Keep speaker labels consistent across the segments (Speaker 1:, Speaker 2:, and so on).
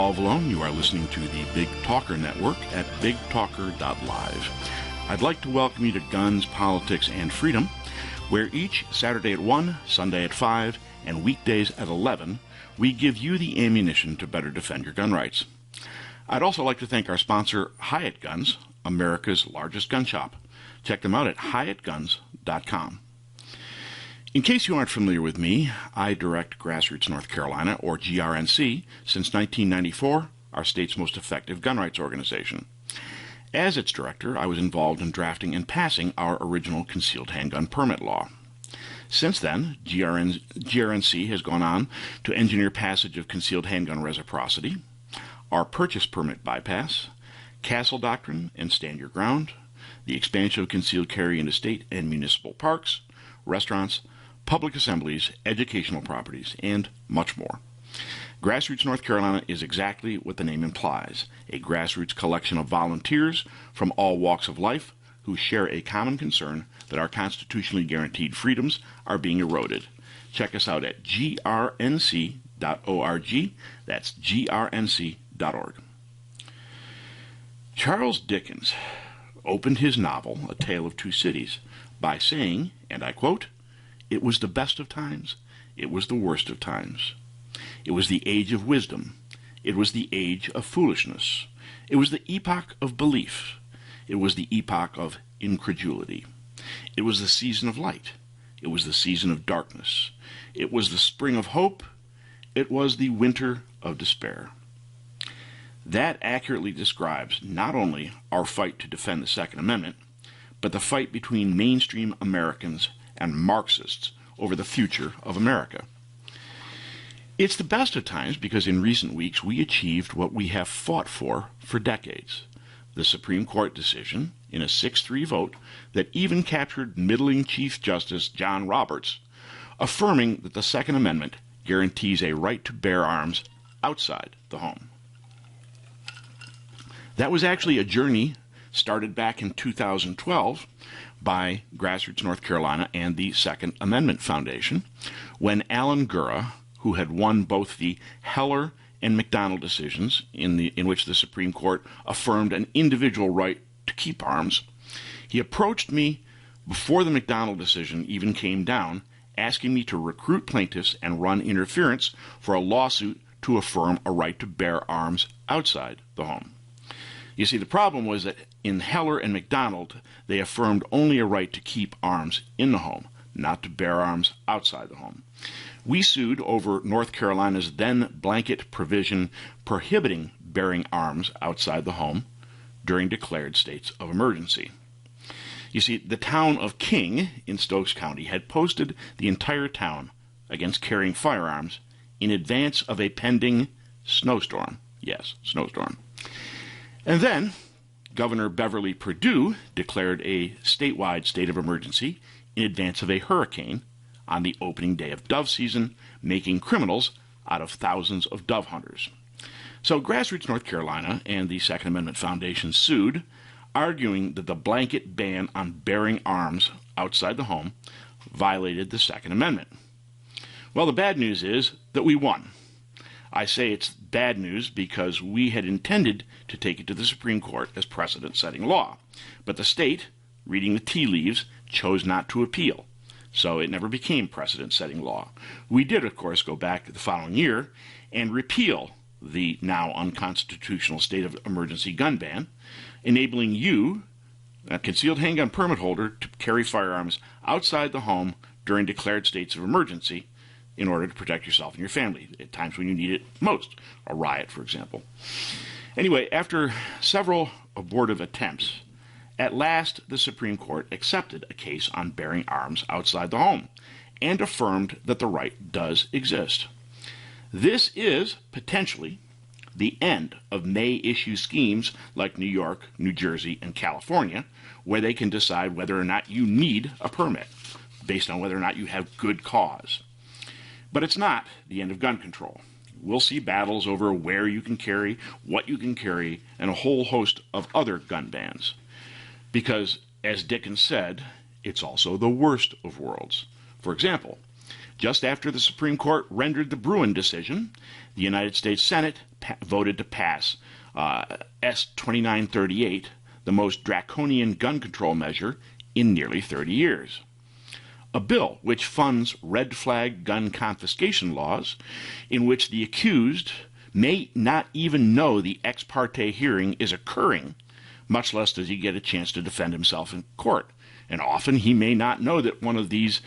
Speaker 1: Paul Vallone. You are listening to the Big Talker Network at bigtalker.live. I'd like to welcome you to Guns, Politics, and Freedom, where each Saturday at 1, Sunday at 5, and weekdays at 11, we give you the ammunition to better defend your gun rights. I'd also like to thank our sponsor, Hyatt Guns, America's largest gun shop. Check them out at hyattguns.com. In case you aren't familiar with me, I direct Grassroots North Carolina, or GRNC, since 1994, our state's most effective gun rights organization. As its director, I was involved in drafting and passing our original concealed handgun permit law. Since then, GRNC has gone on to engineer passage of concealed handgun reciprocity, our purchase permit bypass, Castle Doctrine and Stand Your Ground, the expansion of concealed carry into state and municipal parks, restaurants, public assemblies, educational properties, and much more. Grassroots North Carolina is exactly what the name implies, a grassroots collection of volunteers from all walks of life who share a common concern that our constitutionally guaranteed freedoms are being eroded. Check us out at grnc.org. That's grnc.org. Charles Dickens opened his novel, A Tale of Two Cities, by saying, and I quote, "It was the best of times, it was the worst of times. It was the age of wisdom. It was the age of foolishness. It was the epoch of belief. It was the epoch of incredulity. It was the season of light. It was the season of darkness. It was the spring of hope. It was the winter of despair." That accurately describes not only our fight to defend the Second Amendment, but the fight between mainstream Americans and Marxists over the future of America. It's the best of times because in recent weeks we achieved what we have fought for decades. The Supreme Court decision, in a 6-3 vote that even captured middling Chief Justice John Roberts, affirming that the Second Amendment guarantees a right to bear arms outside the home. That was actually a journey started back in 2012 by Grassroots North Carolina and the Second Amendment Foundation, when Alan Gura, who had won both the Heller and McDonald decisions in which the Supreme Court affirmed an individual right to keep arms, he approached me before the McDonald decision even came down, asking me to recruit plaintiffs and run interference for a lawsuit to affirm a right to bear arms outside the home. You see, the problem was that in Heller and McDonald, they affirmed only a right to keep arms in the home, not to bear arms outside the home. We sued over North Carolina's then blanket provision prohibiting bearing arms outside the home during declared states of emergency. You see, the town of King in Stokes County had posted the entire town against carrying firearms in advance of a pending snowstorm. Yes, snowstorm. And then Governor Beverly Perdue declared a statewide state of emergency in advance of a hurricane on the opening day of dove season, making criminals out of thousands of dove hunters. So Grassroots North Carolina and the Second Amendment Foundation sued, arguing that the blanket ban on bearing arms outside the home violated the Second Amendment. Well, the bad news is that we won. I say it's bad news because we had intended to take it to the Supreme Court as precedent-setting law, but the state, reading the tea leaves, chose not to appeal. So it never became precedent-setting law. We did, of course, go back the following year and repeal the now unconstitutional state of emergency gun ban, enabling you, a concealed handgun permit holder, to carry firearms outside the home during declared states of emergency in order to protect yourself and your family at times when you need it most, a riot, for example. Anyway, after several abortive attempts, at last, the Supreme Court accepted a case on bearing arms outside the home and affirmed that the right does exist. This is potentially the end of may-issue schemes like New York, New Jersey, and California, where they can decide whether or not you need a permit based on whether or not you have good cause. But it's not the end of gun control. We'll see battles over where you can carry, what you can carry, and a whole host of other gun bans. Because, as Dickens said, it's also the worst of worlds. For example, Just after the Supreme Court rendered the Bruen decision, the United States Senate voted to pass S. 2938, the most draconian gun control measure in nearly 30 years. A bill which funds red flag gun confiscation laws, in which the accused may not even know the ex parte hearing is occurring, much less does he get a chance to defend himself in court. And often he may not know that one of these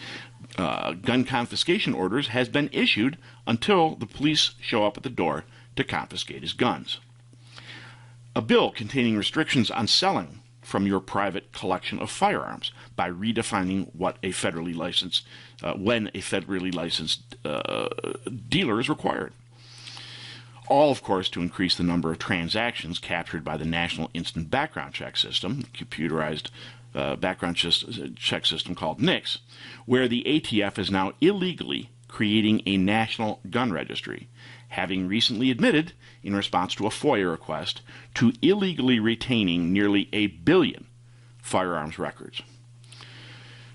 Speaker 1: gun confiscation orders has been issued until the police show up at the door to confiscate his guns. A bill containing restrictions on selling from your private collection of firearms by redefining what a federally licensed, when a federally licensed dealer is required. All, of course, to increase the number of transactions captured by the National Instant Background Check System, computerized background check system called NICS, where the ATF is now illegally creating a national gun registry, having recently admitted, in response to a FOIA request, to illegally retaining nearly 1 billion firearms records.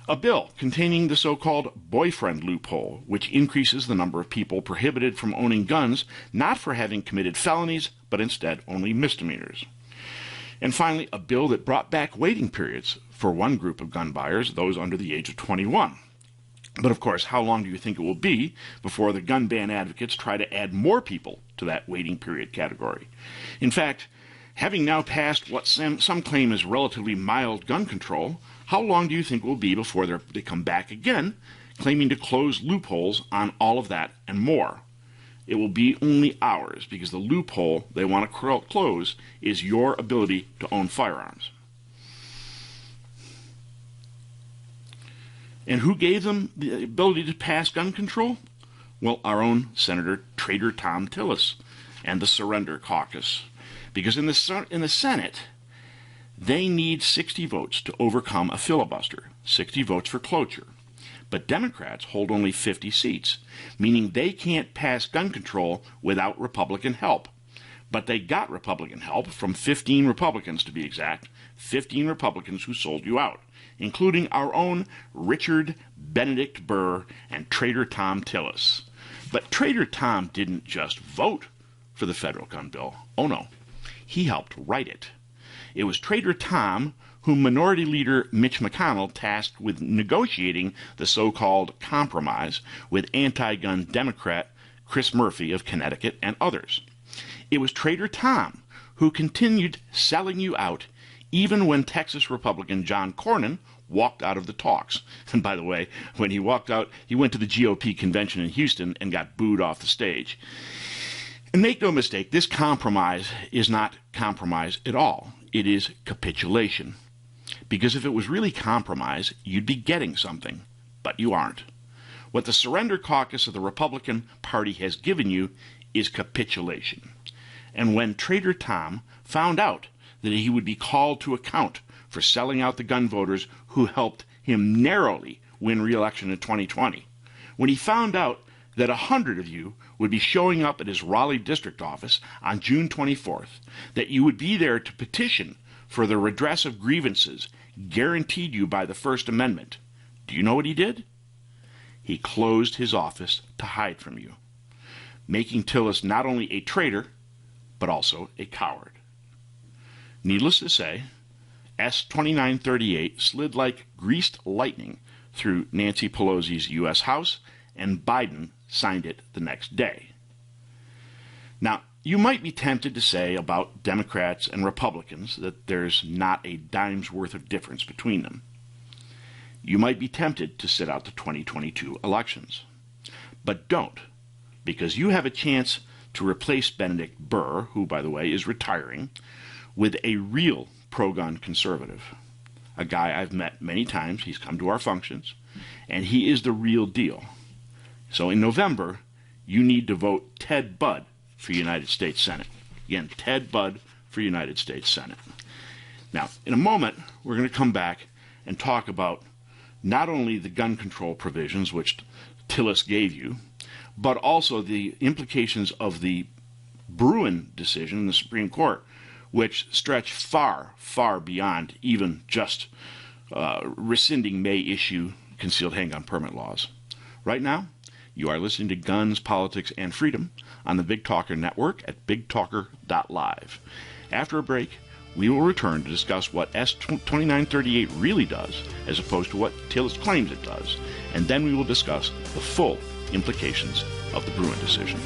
Speaker 1: A bill containing the so-called boyfriend loophole, which increases the number of people prohibited from owning guns, not for having committed felonies, but instead only misdemeanors. And finally, a bill that brought back waiting periods for one group of gun buyers, those under the age of 21. But of course, how long do you think it will be before the gun ban advocates try to add more people to that waiting period category? In fact, having now passed what some claim is relatively mild gun control, how long do you think it will be before they come back again, claiming to close loopholes on all of that and more? It will be only hours, because the loophole they want to close is your ability to own firearms. And who gave them the ability to pass gun control? Well, our own Senator Trader Thom Tillis and the Surrender Caucus. Because in the Senate, they need 60 votes to overcome a filibuster, 60 votes for cloture. But Democrats hold only 50 seats, meaning they can't pass gun control without Republican help. But they got Republican help from 15 Republicans, to be exact, 15 Republicans who sold you out, including our own Richard Benedict Burr and Trader Thom Tillis. But Trader Thom didn't just vote for the federal gun bill. Oh no, he helped write it. It was Trader Thom whom Minority Leader Mitch McConnell tasked with negotiating the so-called compromise with anti-gun Democrat Chris Murphy of Connecticut and others. It was Trader Thom who continued selling you out even when Texas Republican John Cornyn walked out of the talks. And by the way, when he walked out, he went to the GOP convention in Houston and got booed off the stage. And make no mistake, this compromise is not compromise at all. It is capitulation. Because if it was really compromise, you'd be getting something. But you aren't. What the Surrender Caucus of the Republican Party has given you is capitulation. And when Trader Thom found out that he would be called to account for selling out the gun voters who helped him narrowly win re-election in 2020, when he found out that 100 of you would be showing up at his Raleigh district office on June 24th, that you would be there to petition for the redress of grievances guaranteed you by the First Amendment, do you know what he did? He closed his office to hide from you, making Tillis not only a traitor, but also a coward. Needless to say, S. 2938 slid like greased lightning through Nancy Pelosi's U.S. House, and Biden signed it the next day. Now, you might be tempted to say about Democrats and Republicans that there's not a dime's worth of difference between them. You might be tempted to sit out the 2022 elections. But don't, because you have a chance to replace Benedict Burr, who, by the way, is retiring, with a real pro-gun conservative. A guy I've met many times. He's come to our functions, and he is the real deal. So in November, you need to vote Ted Budd for United States Senate. Again, Ted Budd for United States Senate. Now, in a moment, we're going to come back and talk about not only the gun control provisions, which Tillis gave you, but also the implications of the Bruen decision in the Supreme Court, which stretch far, far beyond even just rescinding May issue concealed handgun permit laws. Right now, you are listening to Guns, Politics, and Freedom on the Big Talker Network at bigtalker.live. After a break, we will return to discuss what S-2938 really does as opposed to what Tillis claims it does, and then we will discuss the full implications of the Bruen decision.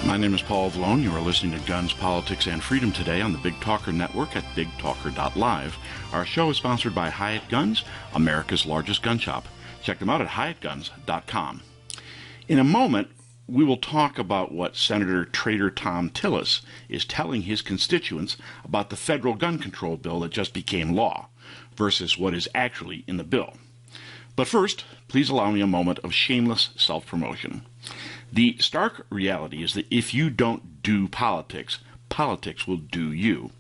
Speaker 1: My name is Paul Vallone. You are listening to Guns, Politics, and Freedom today on the Big Talker Network at bigtalker.live. Our show is sponsored by Hyatt Guns, America's largest gun shop. Check them out at hyattguns.com. In a moment, we will talk about what Senator Trader Thom Tillis is telling his constituents about the federal gun control bill that just became law versus what is actually in the bill. But first, please allow me a moment of shameless self-promotion. The stark reality is that if you don't do politics, politics will do you.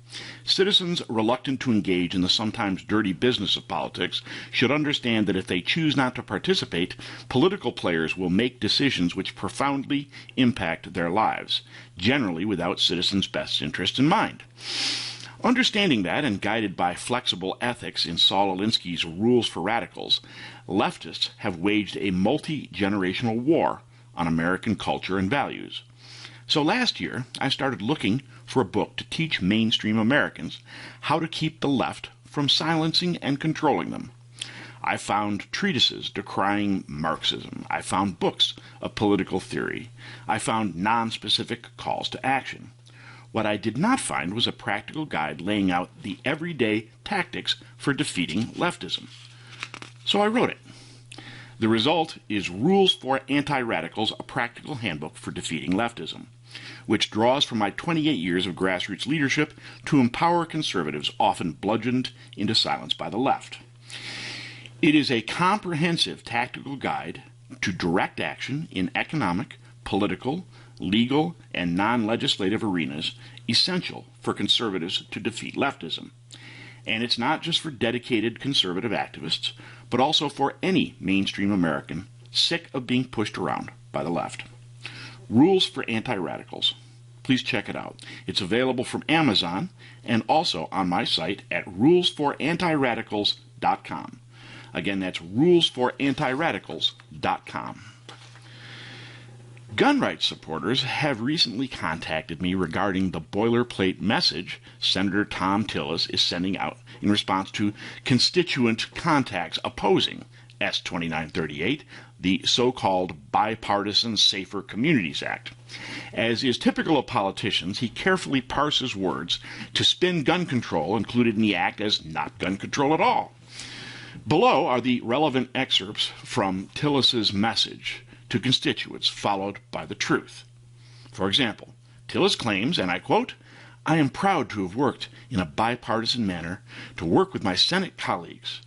Speaker 1: Citizens reluctant to engage in the sometimes dirty business of politics should understand that if they choose not to participate, political players will make decisions which profoundly impact their lives, generally without citizens' best interest in mind. Understanding that, and guided by flexible ethics in Saul Alinsky's Rules for Radicals, leftists have waged a multi-generational war on American culture and values. So last year, I started looking for a book to teach mainstream Americans how to keep the left from silencing and controlling them. I found treatises decrying Marxism. I found books of political theory. I found non-specific calls to action. What I did not find was a practical guide laying out the everyday tactics for defeating leftism. So I wrote it. The result is Rules for Anti-Radicals, a practical handbook for defeating leftism, which draws from my 28 years of grassroots leadership to empower conservatives often bludgeoned into silence by the left. It is a comprehensive tactical guide to direct action in economic, political, legal, and non-legislative arenas essential for conservatives to defeat leftism. And it's not just for dedicated conservative activists, but also for any mainstream American sick of being pushed around by the left. Rules for Anti-Radicals. Please check it out. It's available from Amazon and also on my site at rulesforantiradicals.com. Again, that's rulesforantiradicals.com. Gun rights supporters have recently contacted me regarding the boilerplate message Senator Thom Tillis is sending out in response to constituent contacts opposing S-2938, the so-called Bipartisan Safer Communities Act. As is typical of politicians, he carefully parses words to spin gun control included in the act as not gun control at all. Below are the relevant excerpts from Tillis's message to constituents, followed by the truth. For example, Tillis claims, and I quote, "I am proud to have worked in a bipartisan manner to work with my Senate colleagues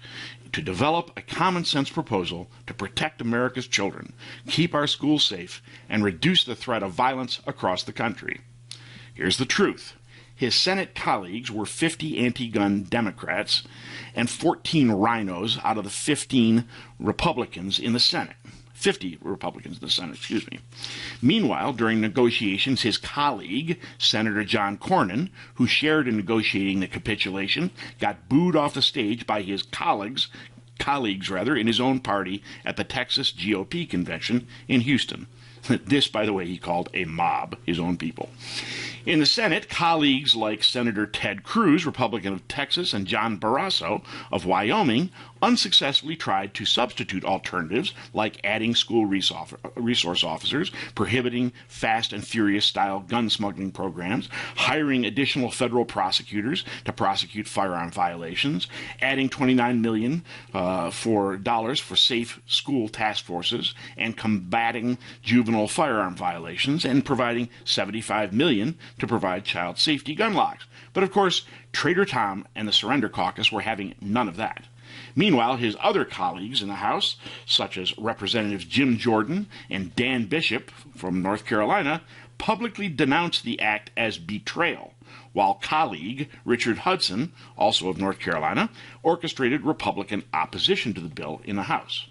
Speaker 1: to develop a common-sense proposal to protect America's children, keep our schools safe, and reduce the threat of violence across the country." Here's the truth. His Senate colleagues were 50 anti-gun Democrats and 14 rhinos out of the 15 Republicans in the Senate. 50 Republicans in the Senate, Meanwhile, during negotiations, his colleague, Senator John Cornyn, who shared in negotiating the capitulation, got booed off the stage by his colleagues in his own party at the Texas GOP convention in Houston. This, by the way, he called a mob, his own people. In the Senate, colleagues like Senator Ted Cruz, Republican of Texas, and John Barrasso of Wyoming unsuccessfully tried to substitute alternatives like adding school resource officers, prohibiting Fast and Furious-style gun smuggling programs, hiring additional federal prosecutors to prosecute firearm violations, adding $29 million for safe school task forces, and combating juvenile firearm violations, and providing $75 million to provide child safety gun locks. But of course, Trader Tom and the Surrender Caucus were having none of that. Meanwhile, his other colleagues in the House, such as Representatives Jim Jordan and Dan Bishop from North Carolina, publicly denounced the act as betrayal, while colleague Richard Hudson, also of North Carolina, orchestrated Republican opposition to the bill in the House.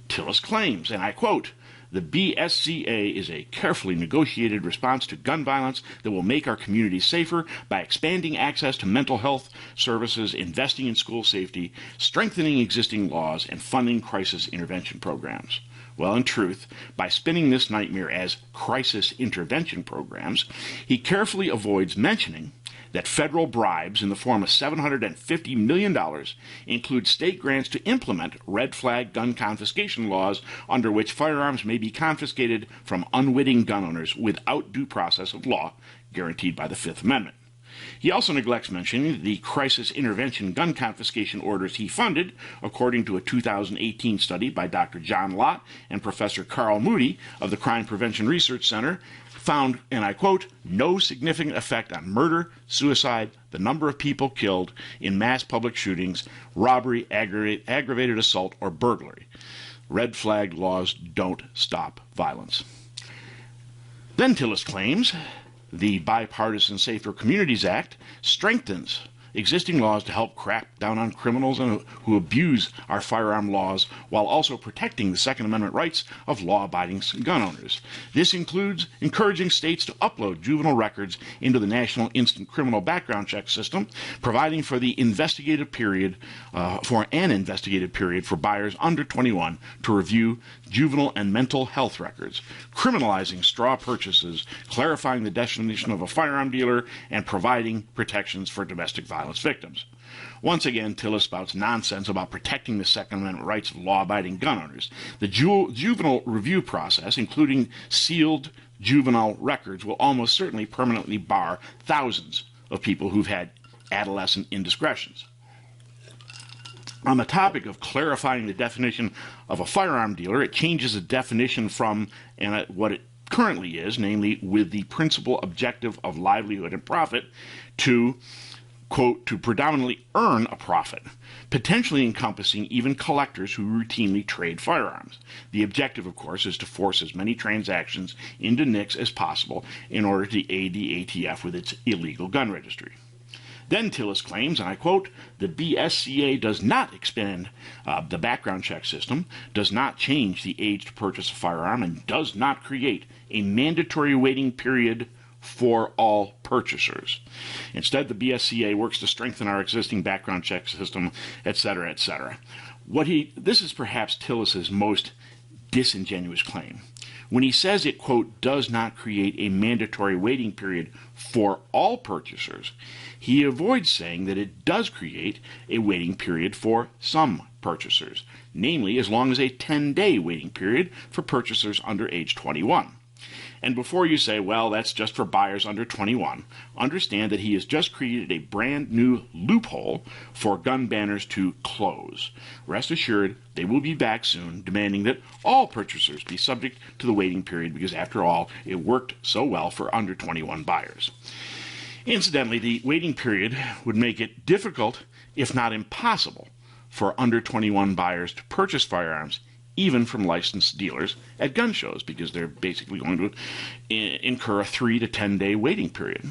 Speaker 1: Tillis claims, and I quote, "The BSCA is a carefully negotiated response to gun violence that will make our communities safer by expanding access to mental health services, investing in school safety, strengthening existing laws, and funding crisis intervention programs." Well, in truth, by spinning this nightmare as crisis intervention programs, he carefully avoids mentioning that federal bribes in the form of $750 million include state grants to implement red flag gun confiscation laws under which firearms may be confiscated from unwitting gun owners without due process of law guaranteed by the Fifth Amendment. He also neglects mentioning the crisis intervention gun confiscation orders he funded, according to a 2018 study by Dr. John Lott and Professor Carl Moody of the Crime Prevention Research Center, found, and I quote, "no significant effect on murder, suicide, the number of people killed in mass public shootings, robbery, aggravated assault, or burglary. Red flag laws don't stop violence." Then Tillis claims the Bipartisan Safer Communities Act strengthens existing laws to help crack down on criminals who abuse our firearm laws while also protecting the Second Amendment rights of law-abiding gun owners. This includes encouraging states to upload juvenile records into the National Instant Criminal Background Check System, providing for an investigative period for buyers under 21 to review juvenile and mental health records, criminalizing straw purchases, clarifying the definition of a firearm dealer, and providing protections for domestic violence victims. Once again, Tillis spouts nonsense about protecting the Second Amendment rights of law-abiding gun owners. The juvenile review process, including sealed juvenile records, will almost certainly permanently bar thousands of people who've had adolescent indiscretions. On the topic of clarifying the definition of a firearm dealer, it changes the definition from what it currently is, namely with the principal objective of livelihood and profit, to quote, "to predominantly earn a profit," potentially encompassing even collectors who routinely trade firearms. The objective, of course, is to force as many transactions into NICS as possible in order to aid the ATF with its illegal gun registry. Then Tillis claims, and I quote, "the BSCA does not expand the background check system, does not change the age to purchase a firearm, and does not create a mandatory waiting period for all purchasers. Instead, the BSCA works to strengthen our existing background check system, etc., etc." This is perhaps Tillis's most disingenuous claim. When he says it, quote, "does not create a mandatory waiting period for all purchasers," he avoids saying that it does create a waiting period for some purchasers, namely as long as a 10-day waiting period for purchasers under age 21. And before you say, well, that's just for buyers under 21, understand that he has just created a brand new loophole for gun banners to close. Rest assured, they will be back soon, demanding that all purchasers be subject to the waiting period because, after all, it worked so well for under 21 buyers. Incidentally, the waiting period would make it difficult, if not impossible, for under 21 buyers to purchase firearms, even from licensed dealers at gun shows, because they're basically going to incur a 3 to 10 day waiting period.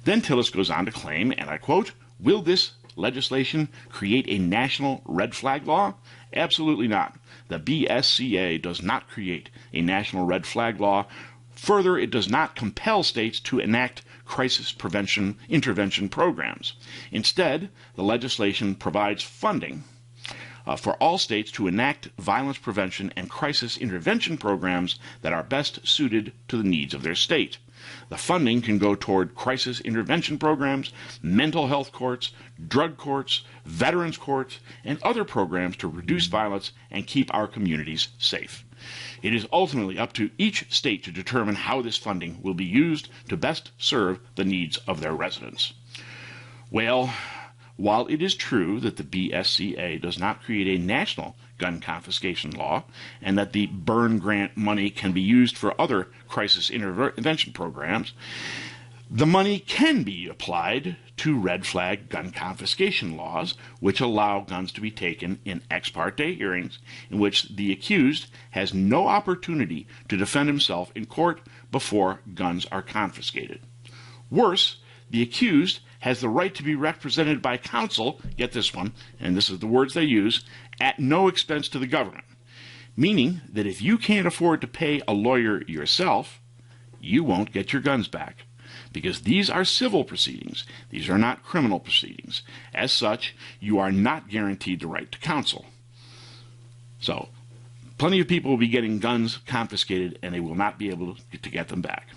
Speaker 1: Then Tillis goes on to claim, and I quote, "will this legislation create a national red flag law? Absolutely not. The BSCA does not create a national red flag law. Further, it does not compel states to enact crisis prevention intervention programs. Instead, the legislation provides funding for all states to enact violence prevention and crisis intervention programs that are best suited to the needs of their state. The funding can go toward crisis intervention programs, mental health courts, drug courts, veterans courts, and other programs to reduce violence and keep our communities safe. It is ultimately up to each state to determine how this funding will be used to best serve the needs of their residents. Well, while it is true that the BSCA does not create a national gun confiscation law and that the Byrne Grant money can be used for other crisis intervention programs, the money can be applied to red flag gun confiscation laws, which allow guns to be taken in ex parte hearings in which the accused has no opportunity to defend himself in court before guns are confiscated. Worse, the accused has the right to be represented by counsel, get this one, and this is the words they use, at no expense to the government, meaning that if you can't afford to pay a lawyer yourself, you won't get your guns back, because these are civil proceedings. These are not criminal proceedings. As such, you are not guaranteed the right to counsel. So, plenty of people will be getting guns confiscated, and they will not be able to get them back.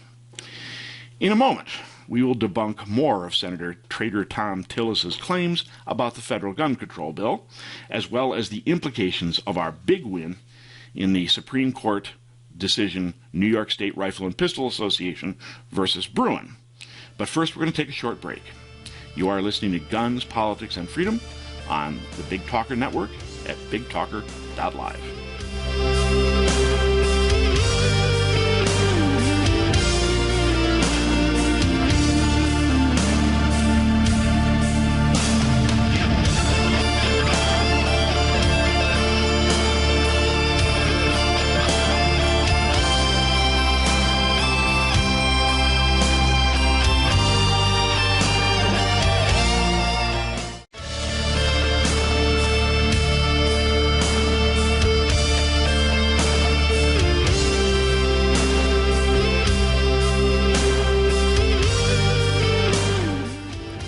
Speaker 1: In a moment, we will debunk more of Senator Trader Thom Tillis's claims about the federal gun control bill, as well as the implications of our big win in the Supreme Court decision New York State Rifle and Pistol Association versus Bruen. But first, we're going to take a short break. You are listening to Guns, Politics, and Freedom on the Big Talker Network at bigtalker.live.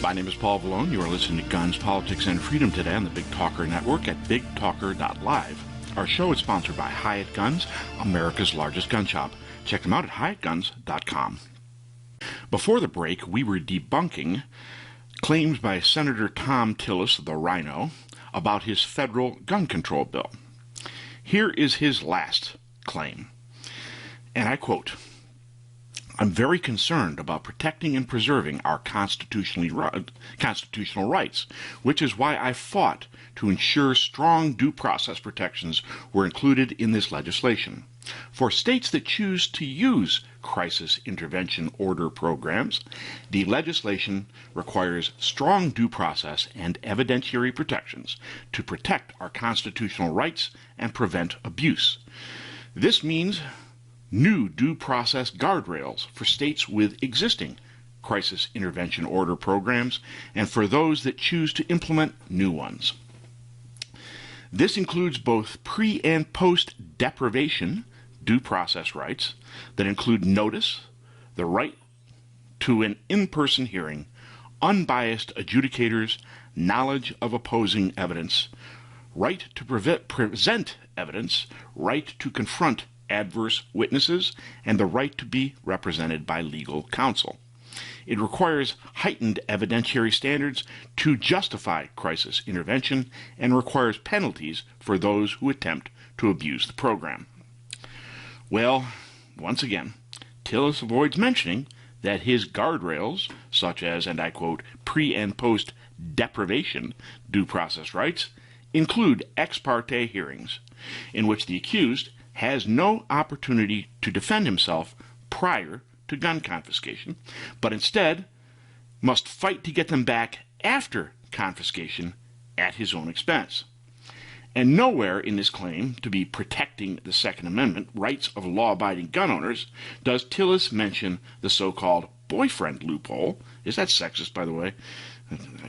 Speaker 1: My name is Paul Vallone. You are listening to Guns, Politics, and Freedom today on the Big Talker Network at bigtalker.live. Our show is sponsored by Hyatt Guns, America's largest gun shop. Check them out at hyattguns.com. Before the break, we were debunking claims by Senator Thom Tillis, the Rhino, about his federal gun control bill. Here is his last claim, and I quote, "I'm very concerned about protecting and preserving our constitutional rights, which is why I fought to ensure strong due process protections were included in this legislation. For states that choose to use crisis intervention order programs, the legislation requires strong due process and evidentiary protections to protect our constitutional rights and prevent abuse. This means new due process guardrails for states with existing crisis intervention order programs and for those that choose to implement new ones. This includes both pre- and post-deprivation due process rights that include notice, the right to an in-person hearing, unbiased adjudicators, knowledge of opposing evidence, right to present evidence, right to confront adverse witnesses, and the right to be represented by legal counsel. It requires heightened evidentiary standards to justify crisis intervention and requires penalties for those who attempt to abuse the program." Well, once again, Tillis avoids mentioning that his guardrails, such as, and I quote, pre- and post-deprivation due process rights, include ex parte hearings in which the accused has no opportunity to defend himself prior to gun confiscation, but instead must fight to get them back after confiscation at his own expense. And nowhere in this claim to be protecting the Second Amendment rights of law-abiding gun owners does Tillis mention the so-called boyfriend loophole. Is that sexist, by the way?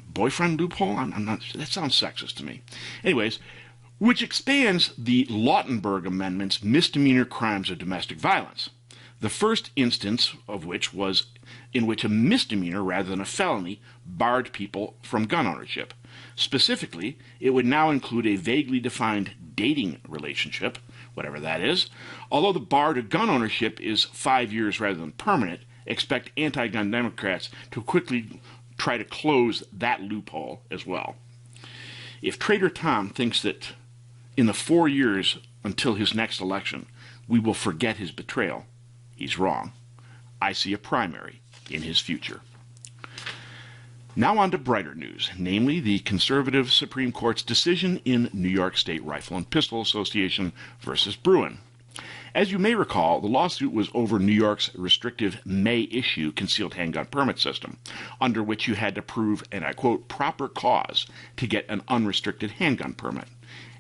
Speaker 1: Boyfriend loophole? I'm not. That sounds sexist to me. Anyways, which expands the Lautenberg Amendment's misdemeanor crimes of domestic violence, the first instance of which was in which a misdemeanor rather than a felony barred people from gun ownership. Specifically, it would now include a vaguely defined dating relationship, whatever that is. Although the bar to gun ownership is 5 years rather than permanent, expect anti-gun Democrats to quickly try to close that loophole as well. If Trader Tom thinks that in the 4 years until his next election, we will forget his betrayal, he's wrong. I see a primary in his future. Now on to brighter news, namely the conservative Supreme Court's decision in New York State Rifle and Pistol Association versus Bruen. As you may recall, the lawsuit was over New York's restrictive may-issue concealed handgun permit system, under which you had to prove, and I quote, proper cause to get an unrestricted handgun permit.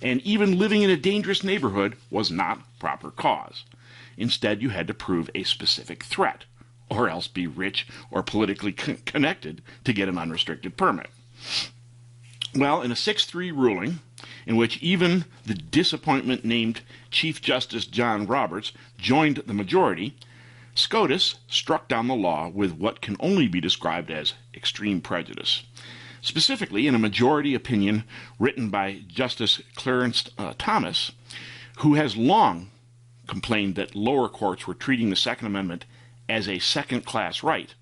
Speaker 1: And even living in a dangerous neighborhood was not proper cause. Instead, you had to prove a specific threat, or else be rich or politically connected to get an unrestricted permit. Well, in a 6-3 ruling, in which even the disappointment named Chief Justice John Roberts joined the majority, SCOTUS struck down the law with what can only be described as extreme prejudice. Specifically, in a majority opinion written by Justice Clarence Thomas, who has long complained that lower courts were treating the Second Amendment as a second-class right,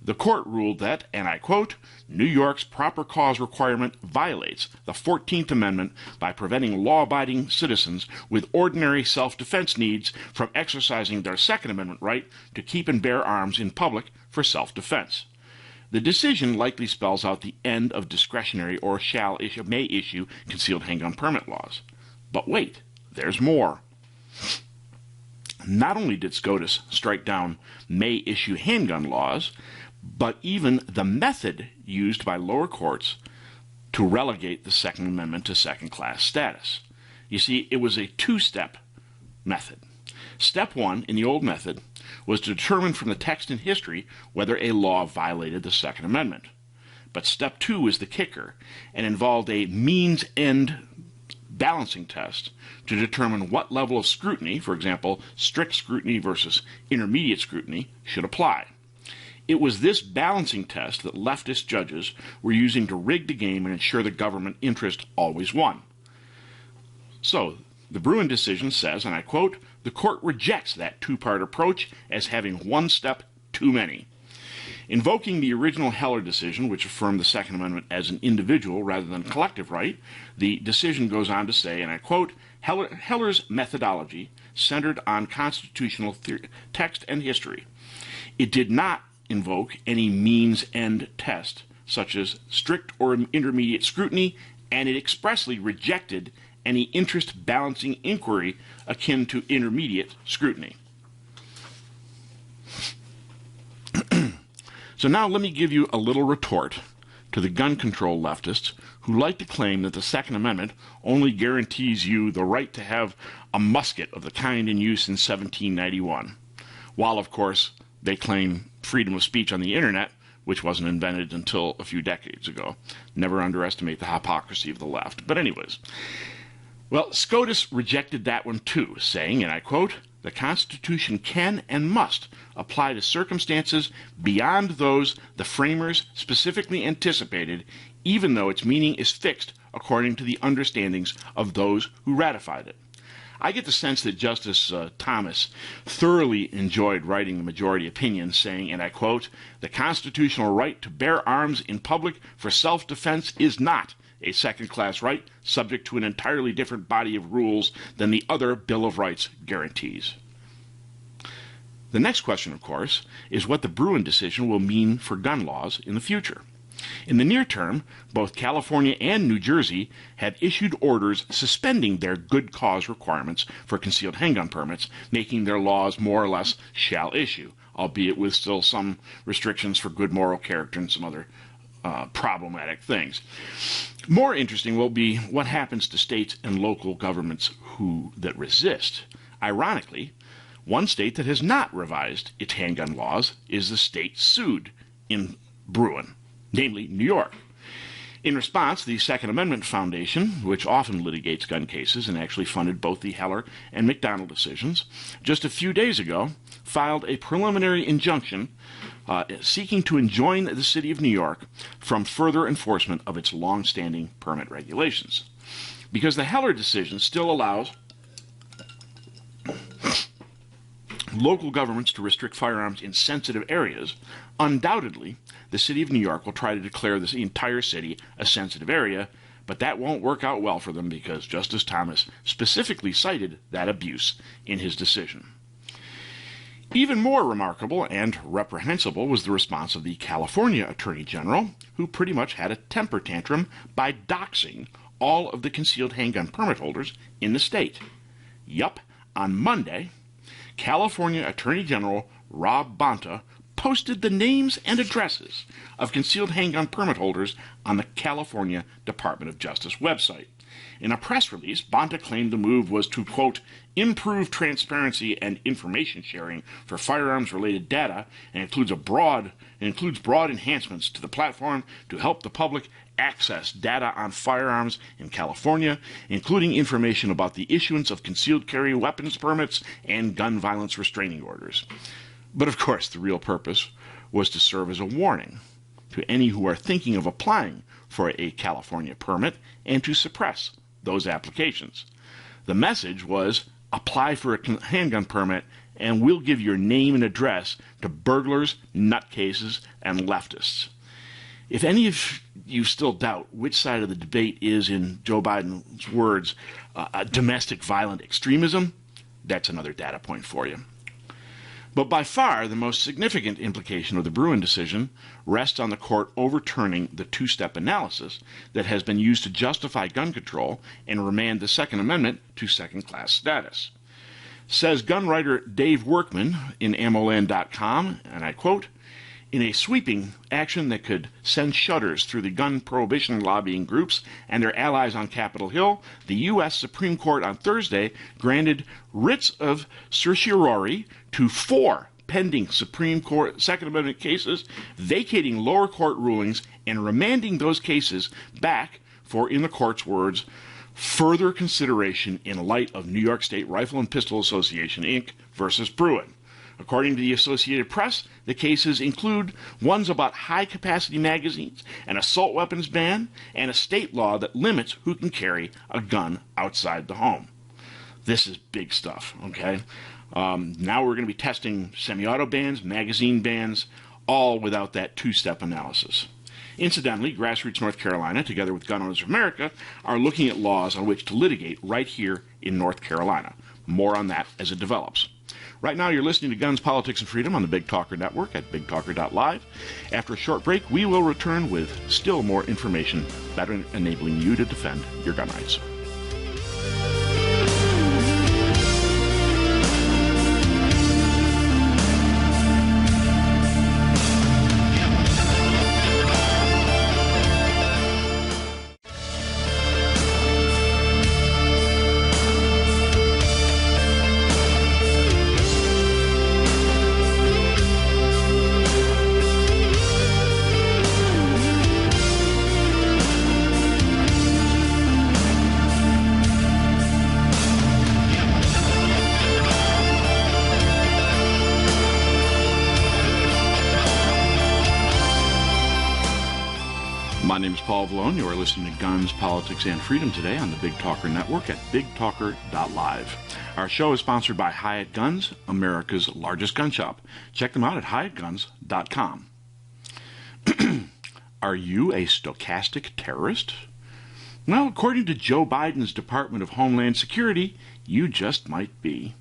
Speaker 1: the court ruled that, and I quote, New York's proper cause requirement violates the 14th Amendment by preventing law-abiding citizens with ordinary self-defense needs from exercising their Second Amendment right to keep and bear arms in public for self-defense. The decision likely spells out the end of discretionary or may issue concealed handgun permit laws. But wait, there's more. Not only did SCOTUS strike down may issue handgun laws, but even the method used by lower courts to relegate the Second Amendment to second-class status. You see, it was a two-step method. Step one in the old method was to determine from the text and history whether a law violated the Second Amendment. But step two was the kicker and involved a means-end balancing test to determine what level of scrutiny, for example, strict scrutiny versus intermediate scrutiny, should apply. It was this balancing test that leftist judges were using to rig the game and ensure the government interest always won. So, the Bruen decision says, and I quote, the court rejects that two-part approach as having one step too many. Invoking the original Heller decision, which affirmed the Second Amendment as an individual rather than collective right, the decision goes on to say, and I quote, Heller's methodology centered on constitutional text and history. It did not invoke any means-end test, such as strict or intermediate scrutiny, and it expressly rejected any interest-balancing inquiry akin to intermediate scrutiny. So now let me give you a little retort to the gun control leftists who like to claim that the Second Amendment only guarantees you the right to have a musket of the kind in use in 1791, while, of course, they claim freedom of speech on the Internet, which wasn't invented until a few decades ago. Never underestimate the hypocrisy of the left. But anyways, well, SCOTUS rejected that one too, saying, and I quote, the Constitution can and must apply to circumstances beyond those the framers specifically anticipated, even though its meaning is fixed according to the understandings of those who ratified it. I get the sense that Justice Thomas thoroughly enjoyed writing the majority opinion, saying, and I quote, the constitutional right to bear arms in public for self-defense is not a second-class right subject to an entirely different body of rules than the other Bill of Rights guarantees. The next question, of course, is what the Bruen decision will mean for gun laws in the future. In the near term, both California and New Jersey had issued orders suspending their good cause requirements for concealed handgun permits, making their laws more or less shall issue, albeit with still some restrictions for good moral character and some other problematic things. More interesting will be what happens to states and local governments that resist. Ironically, one state that has not revised its handgun laws is the state sued in Bruen, namely New York. In response, the Second Amendment Foundation, which often litigates gun cases and actually funded both the Heller and McDonald decisions, just a few days ago filed a preliminary injunction seeking to enjoin the city of New York from further enforcement of its long-standing permit regulations. Because the Heller decision still allows local governments to restrict firearms in sensitive areas, undoubtedly, the city of New York will try to declare the entire city a sensitive area, but that won't work out well for them because Justice Thomas specifically cited that abuse in his decision. Even more remarkable and reprehensible was the response of the California Attorney General, who pretty much had a temper tantrum by doxing all of the concealed handgun permit holders in the state. Yup, on Monday, California Attorney General Rob Bonta posted the names and addresses of concealed handgun permit holders on the California Department of Justice website. In a press release, Bonta claimed the move was to, quote, improve transparency and information sharing for firearms-related data and includes broad enhancements to the platform to help the public access data on firearms in California, including information about the issuance of concealed carry weapons permits and gun violence restraining orders. But of course, the real purpose was to serve as a warning to any who are thinking of applying for a California permit and to suppress those applications. The message was, apply for a handgun permit and we'll give your name and address to burglars, nutcases, and leftists. If any of you still doubt which side of the debate is, in Joe Biden's words, domestic violent extremism, that's another data point for you. But by far the most significant implication of the Bruen decision rests on the court overturning the two-step analysis that has been used to justify gun control and remand the Second Amendment to second-class status. Says gun writer Dave Workman in AmmoLand.com, and I quote, in a sweeping action that could send shudders through the gun prohibition lobbying groups and their allies on Capitol Hill, the U.S. Supreme Court on Thursday granted writs of certiorari to 4 pending Supreme Court Second Amendment cases, vacating lower court rulings and remanding those cases back for, in the court's words, further consideration in light of New York State Rifle and Pistol Association, Inc. versus Bruen. According to the Associated Press, the cases include ones about high-capacity magazines, an assault weapons ban, and a state law that limits who can carry a gun outside the home. This is big stuff, okay? Now we're going to be testing semi-auto bans, magazine bans, all without that two-step analysis. Incidentally, Grassroots North Carolina, together with Gun Owners of America, are looking at laws on which to litigate right here in North Carolina. More on that as it develops. Right now, you're listening to Guns, Politics, and Freedom on the Big Talker Network at bigtalker.live. After a short break, we will return with still more information better enabling you to defend your gun rights. My name is Paul Vallone. You are listening to Guns, Politics, and Freedom today on the Big Talker Network at bigtalker.live. Our show is sponsored by Hyatt Guns, America's largest gun shop. Check them out at hyattguns.com. Are you a stochastic terrorist? Well, according to Joe Biden's Department of Homeland Security, you just might be.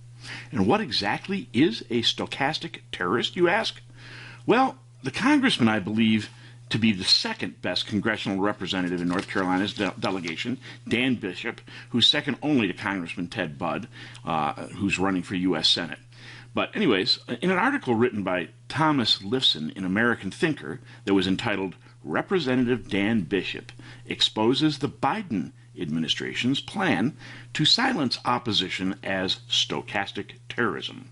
Speaker 1: And what exactly is a stochastic terrorist, you ask? Well, the congressman, I believe, to be the second best congressional representative in North Carolina's delegation, Dan Bishop, who's second only to Congressman Ted Budd, who's running for U.S. Senate. But anyways, in an article written by Thomas Lifson in American Thinker that was entitled Representative Dan Bishop Exposes the Biden Administration's Plan to Silence Opposition as Stochastic Terrorism.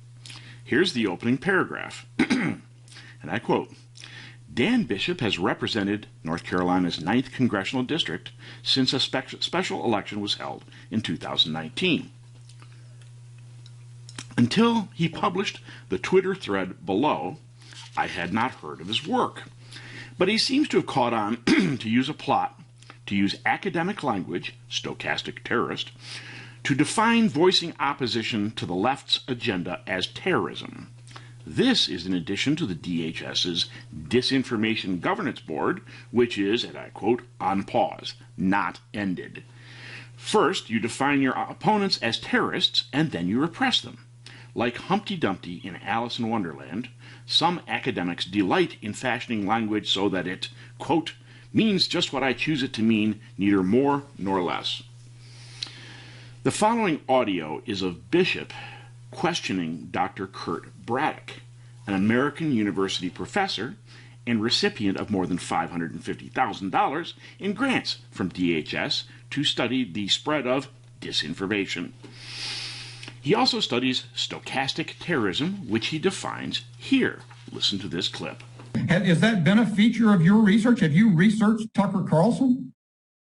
Speaker 1: Here's the opening paragraph, and I quote, Dan Bishop has represented North Carolina's 9th Congressional District since a special election was held in 2019. Until he published the Twitter thread below, I had not heard of his work. But he seems to have caught on to use academic language, stochastic terrorist, to define voicing opposition to the left's agenda as terrorism. This is in addition to the DHS's Disinformation Governance Board, which is, and I quote, on pause, not ended. First, you define your opponents as terrorists, and then you repress them. Like Humpty Dumpty in Alice in Wonderland, some academics delight in fashioning language so that it, quote, means just what I choose it to mean, neither more nor less. The following audio is of Bishop questioning Dr. Kurt Braddock, an American university professor and recipient of more than $550,000 in grants from DHS to study the spread of disinformation. He also studies stochastic terrorism, which he defines here. Listen to this clip.
Speaker 2: Has that been a feature of your research? Have you researched Tucker Carlson?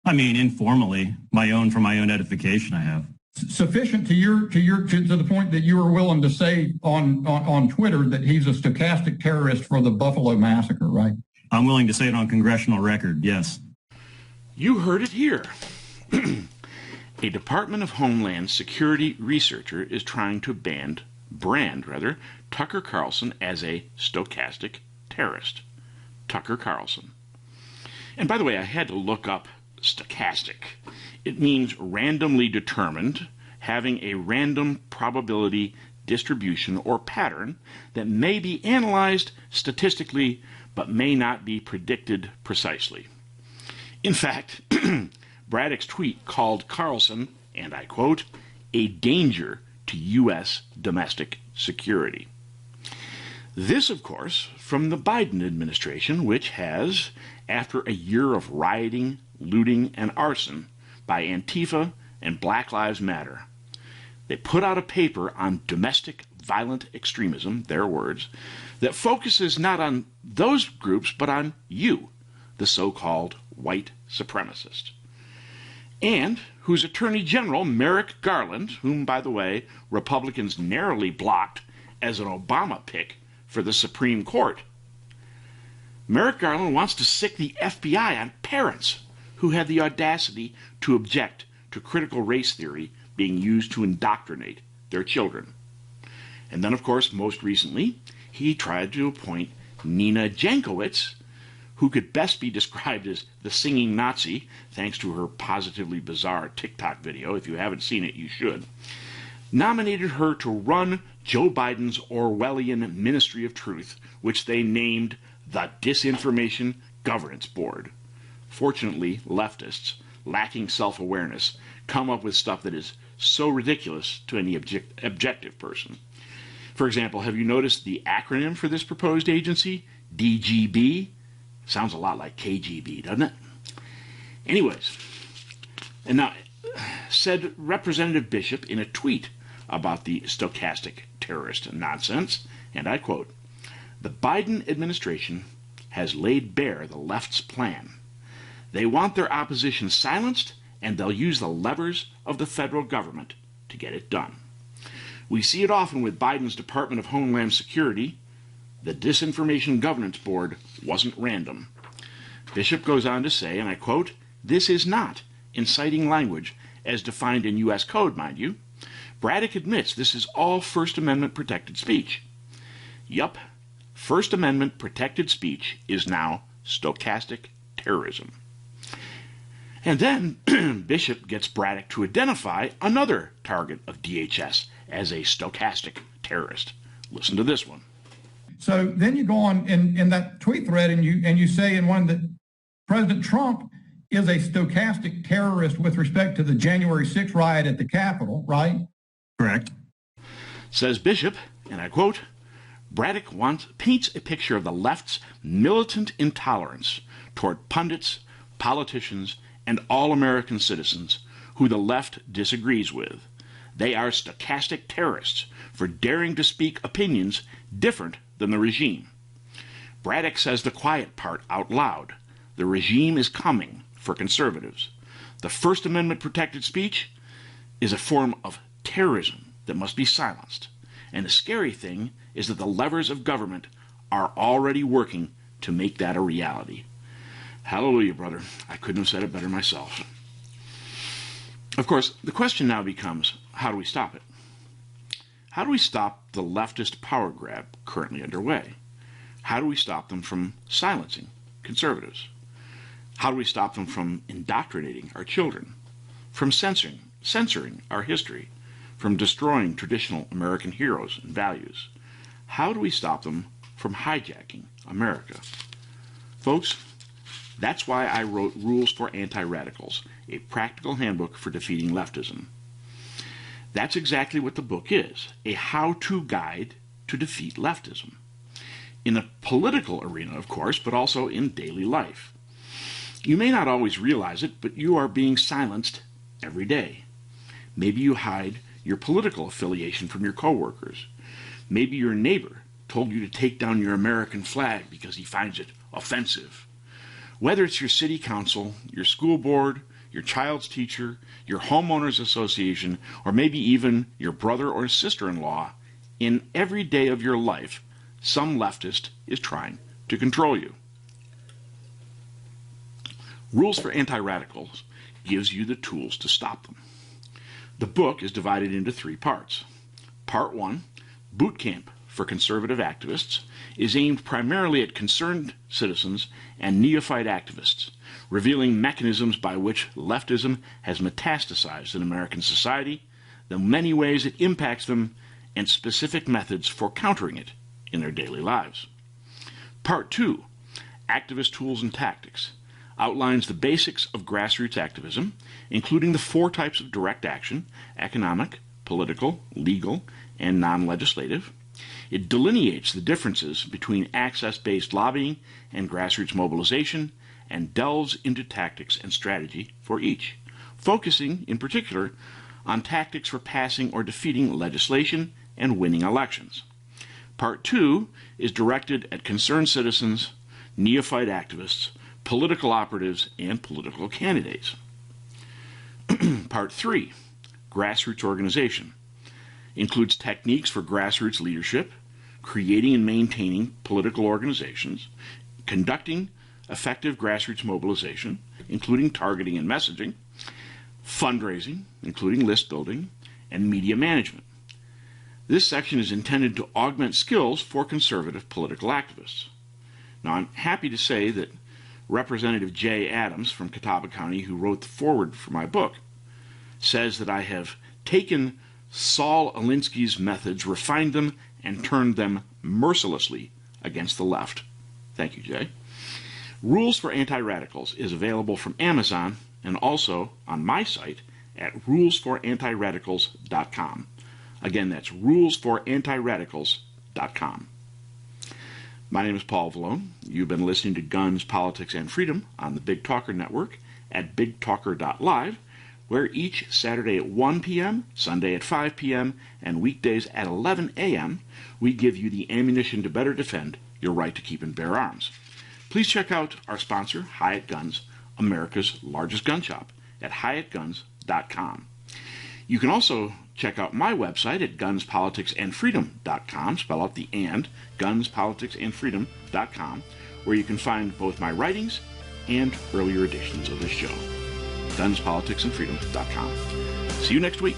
Speaker 3: I mean, informally, for my own edification, I have.
Speaker 2: Sufficient to the point that you are willing to say on Twitter that he's a stochastic terrorist for the Buffalo massacre, right?
Speaker 3: I'm willing to say it on congressional record, yes.
Speaker 1: You heard it here. A Department of Homeland Security researcher is trying to brand Tucker Carlson as a stochastic terrorist. Tucker Carlson. And by the way, I had to look up stochastic. It means randomly determined, having a random probability distribution or pattern that may be analyzed statistically but may not be predicted precisely. In fact, Braddock's tweet called Carlson, and I quote, a danger to U.S. domestic security. This, of course, from the Biden administration, which has, after a year of rioting, looting, and arson by Antifa and Black Lives Matter, they put out a paper on domestic violent extremism, their words, that focuses not on those groups but on you, the so-called white supremacist, and whose Attorney General, Merrick Garland, whom, by the way, Republicans narrowly blocked as an Obama pick for the Supreme Court. Merrick Garland wants to sic the FBI on parents who had the audacity to object to critical race theory being used to indoctrinate their children. And then, of course, most recently, he tried to appoint Nina Jankowicz, who could best be described as the singing Nazi, thanks to her positively bizarre TikTok video. If you haven't seen it, you should. Nominated her to run Joe Biden's Orwellian Ministry of Truth, which they named the Disinformation Governance Board. Fortunately, leftists, lacking self-awareness, come up with stuff that is so ridiculous to any objective person. For example, have you noticed the acronym for this proposed agency? DGB? Sounds a lot like KGB, doesn't it? Anyways, and now, said Representative Bishop in a tweet about the stochastic terrorist nonsense, and I quote, the Biden administration has laid bare the left's plan. They want their opposition silenced, and they'll use the levers of the federal government to get it done. We see it often with Biden's Department of Homeland Security. The Disinformation Governance Board wasn't random. Bishop goes on to say, and I quote, this is not inciting language as defined in U.S. code, mind you. Braddock admits this is all First Amendment protected speech. Yup, First Amendment protected speech is now stochastic terrorism. And then Bishop gets Braddock to identify another target of DHS as a stochastic terrorist. Listen to this one.
Speaker 2: So then you go on in that tweet thread and you say in one that President Trump is a stochastic terrorist with respect to the January 6th riot at the Capitol, right?
Speaker 3: Correct.
Speaker 1: Says Bishop, and I quote, Braddock paints a picture of the left's militant intolerance toward pundits, politicians, and all American citizens who the left disagrees with. They are stochastic terrorists for daring to speak opinions different than the regime. Braddock says the quiet part out loud. The regime is coming for conservatives. The First Amendment protected speech is a form of terrorism that must be silenced. And the scary thing is that the levers of government are already working to make that a reality. Hallelujah, brother. I couldn't have said it better myself. Of course, the question now becomes, how do we stop it? How do we stop the leftist power grab currently underway? How do we stop them from silencing conservatives? How do we stop them from indoctrinating our children, from censoring our history, from destroying traditional American heroes and values? How do we stop them from hijacking America? Folks, that's why I wrote Rules for Anti-Radicals, a practical handbook for defeating leftism. That's exactly what the book is, a how-to guide to defeat leftism. In a political arena, of course, but also in daily life. You may not always realize it, but you are being silenced every day. Maybe you hide your political affiliation from your coworkers. Maybe your neighbor told you to take down your American flag because he finds it offensive. Whether it's your city council, your school board, your child's teacher, your homeowners association, or maybe even your brother or sister-in-law, in every day of your life, some leftist is trying to control you. Rules for Anti-Radicals gives you the tools to stop them. The book is divided into 3 parts. Part 1, Boot Camp for Conservative Activists, is aimed primarily at concerned citizens and neophyte activists, revealing mechanisms by which leftism has metastasized in American society, the many ways it impacts them, and specific methods for countering it in their daily lives. Part 2, Activist Tools and Tactics, outlines the basics of grassroots activism, including the 4 types of direct action: economic, political, legal, and non-legislative. It delineates the differences between access-based lobbying and grassroots mobilization, and delves into tactics and strategy for each, focusing in particular on tactics for passing or defeating legislation and winning elections. Part 2 is directed at concerned citizens, neophyte activists, political operatives, and political candidates. Part 3, Grassroots Organization, includes techniques for grassroots leadership, creating and maintaining political organizations, conducting effective grassroots mobilization, including targeting and messaging, fundraising, including list building, and media management. This section is intended to augment skills for conservative political activists. Now, I'm happy to say that Representative Jay Adams from Catawba County, who wrote the foreword for my book, says that I have taken Saul Alinsky's methods, refined them, and turned them mercilessly against the left. Thank you, Jay. Rules for Anti-Radicals is available from Amazon and also on my site at rulesforantiradicals.com. Again, that's rulesforantiradicals.com. My name is Paul Vallone. You've been listening to Guns, Politics, and Freedom on the Big Talker Network at bigtalker.live, where each Saturday at 1 p.m., Sunday at 5 p.m., and weekdays at 11 a.m., we give you the ammunition to better defend your right to keep and bear arms. Please check out our sponsor, Hyatt Guns, America's largest gun shop, at hyattguns.com. You can also check out my website at gunspoliticsandfreedom.com, spell out the and, gunspoliticsandfreedom.com, where you can find both my writings and earlier editions of this show. gunspoliticsandfreedom.com. See you next week.